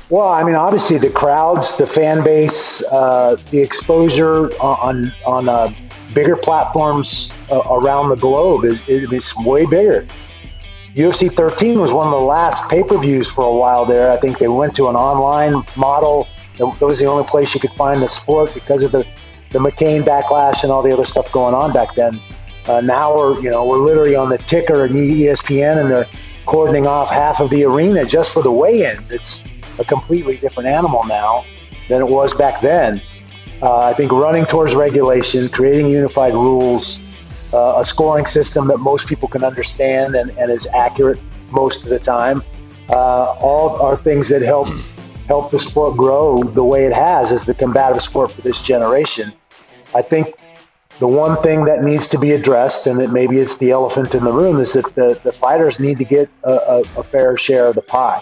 Well, I mean, obviously the crowds, the fan base, the exposure on bigger platforms around the globe is way bigger. UFC 13 was one of the last pay-per-views for a while there. I think they went to an online model. That was the only place you could find the sport because of the McCain backlash and all the other stuff going on back then. Now we're literally on the ticker at ESPN, and they're cordoning off half of the arena just for the weigh-ins. It's a completely different animal now than it was back then. I think running towards regulation, creating unified rules, a scoring system that most people can understand and is accurate most of the time, all are things that help the sport grow the way it has as the combative sport for this generation. I think the one thing that needs to be addressed, and that maybe it's the elephant in the room, is that the fighters need to get a fair share of the pie.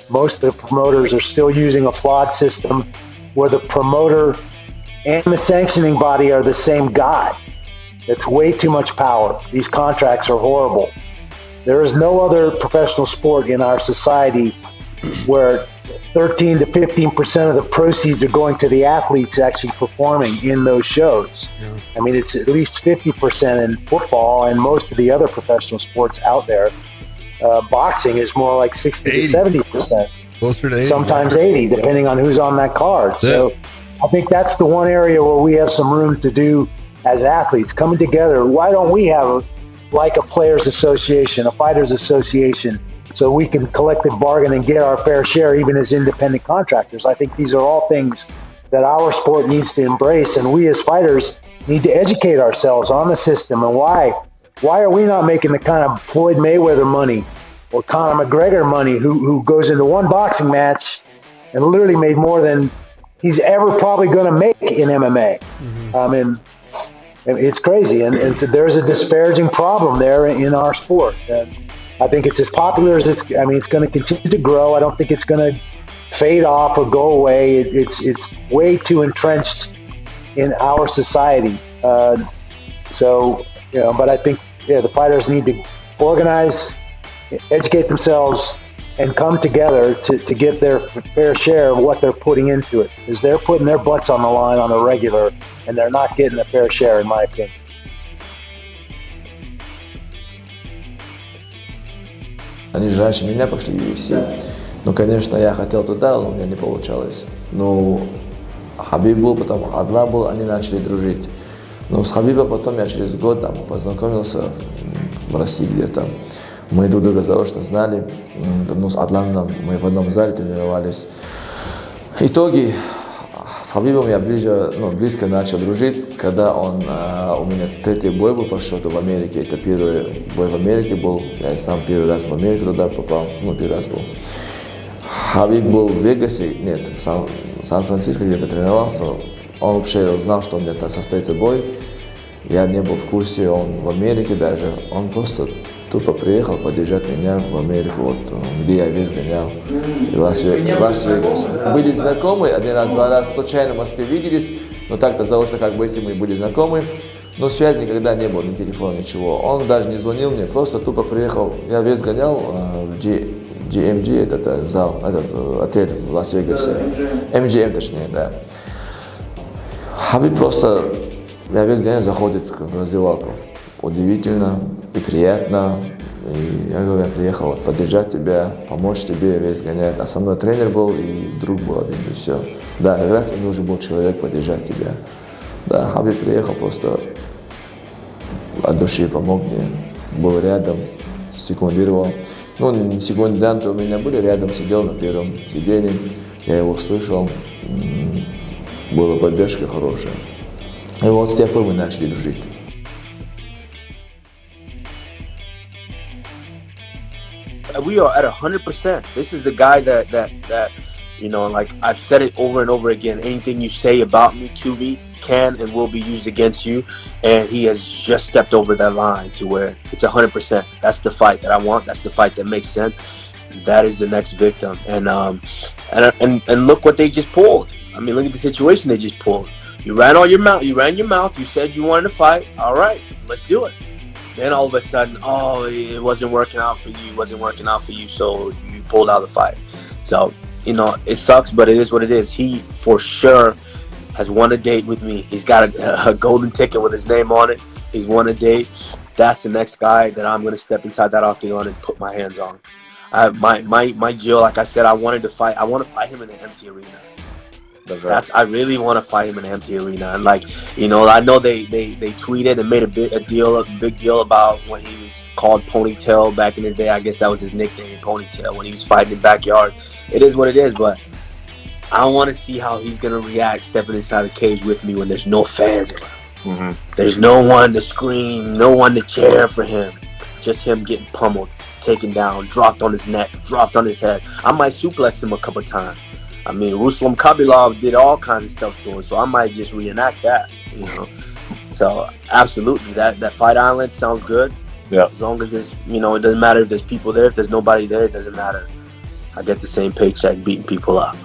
Most of the promoters are still using a flawed system where the promoter and the sanctioning body are the same guy. It's way too much power. These contracts are horrible. There is no other professional sport in our society where 13 to 15% of the proceeds are going to the athletes actually performing in those shows. Yeah. I mean, it's at least 50% in football and most of the other professional sports out there. Boxing is more like 60 to 70%. Closer to 80. Sometimes 80, depending on who's on that card. So I think that's the one area where we have some room to do as athletes, coming together. Why don't we have like a players association, a fighters association, so we can collective bargain and get our fair share even as independent contractors? I think these are all things that our sport needs to embrace, and we as fighters need to educate ourselves on the system and why are we not making the kind of Floyd Mayweather money or Conor McGregor money who goes into one boxing match and literally made more than he's ever probably going to make in MMA. Mm-hmm. I mean, it's crazy, and so there's a disparaging problem there in our sport. And I think it's as popular as it's going to continue to grow. I don't think it's going to fade off or go away. It's way too entrenched in our society. But I think the fighters need to organize, educate themselves, and come together to get their fair share of what they're putting into it. Because they're putting their butts on the line on a regular, and they're not getting a fair share, in my opinion. Они же раньше меня пошли в UFC. Ну, конечно, я хотел туда, но у меня не получалось. Ну, Хабиб был, потом Адлан был, они начали дружить. Но с Хабибом потом я через год там познакомился в России где-то. Мы друг друга заочно знали. Ну, с Адланом мы в одном зале тренировались. Итоги, с Хабибом я близко начал дружить, когда у меня третий бой был по счету в Америке. Это первый бой в Америке был. Я сам первый раз в Америку туда попал. Первый раз был. Хабиб был в Вегасе, нет, в Сан-Франциско где-то тренировался. Он вообще знал, что у меня там состоится бой. Я не был в курсе, он в Америке даже. Он просто тупо приехал поддержать меня в Америку, вот, где я весь гонял, в Лас-Вегас. Были знакомы, один раз, два раза случайно в Москве виделись, но так-то заочно, как бы, если мы были знакомы, но связи никогда не было, ни телефона, ничего. Он даже не звонил мне, просто тупо приехал, я весь гонял в GMG, этот зал, этот отель в Лас-Вегасе, MGM точнее, да. Хабиб просто, я весь гонял, заходит в раздевалку. Удивительно и приятно. И я говорю, я приехал поддержать тебя, помочь тебе, весь гонять. А со мной тренер был и друг был один, и все. Да, как раз мне нужен был человек поддержать тебя. Да, Хабиб приехал, просто от души помог мне, был рядом, секундировал. Ну, секунданты у меня были рядом, сидел на первом сиденье, я его слышал, была поддержка хорошая. И вот с тех пор мы начали дружить. We are at 100%. This is the guy that you know, like I've said it over and over again. Anything you say about me to me can and will be used against you. And he has just stepped over that line to where it's 100%. That's the fight that I want. That's the fight that makes sense. That is the next victim. And look what they just pulled. I mean, look at the situation they just pulled. You ran your mouth. You said you wanted to fight. All right, let's do it. Then all of a sudden, it wasn't working out for you. So you pulled out of the fight. So you know, it sucks, but it is what it is. He for sure has won a date with me. He's got a golden ticket with his name on it. He's won a date. That's the next guy that I'm going to step inside that octagon and put my hands on. My Jill, like I said, I want to fight him in an empty arena. That's right. I really want to fight him in an empty arena. And like, you know, I know they tweeted and made a big deal about when he was called Ponytail back in the day. I guess that was his nickname, Ponytail, when he was fighting in the backyard. It is what it is, but I want to see how he's going to react stepping inside the cage with me when there's no fans around. Mm-hmm. There's no one to scream, no one to cheer for him. Just him getting pummeled, taken down, dropped on his neck, dropped on his head. I might suplex him a couple times. I mean, Ruslan Khabilov did all kinds of stuff to him, so I might just reenact that, you know. So, absolutely, that Fight Island sounds good. Yeah. As long as there's, you know, it doesn't matter if there's people there. If there's nobody there, it doesn't matter. I get the same paycheck beating people up.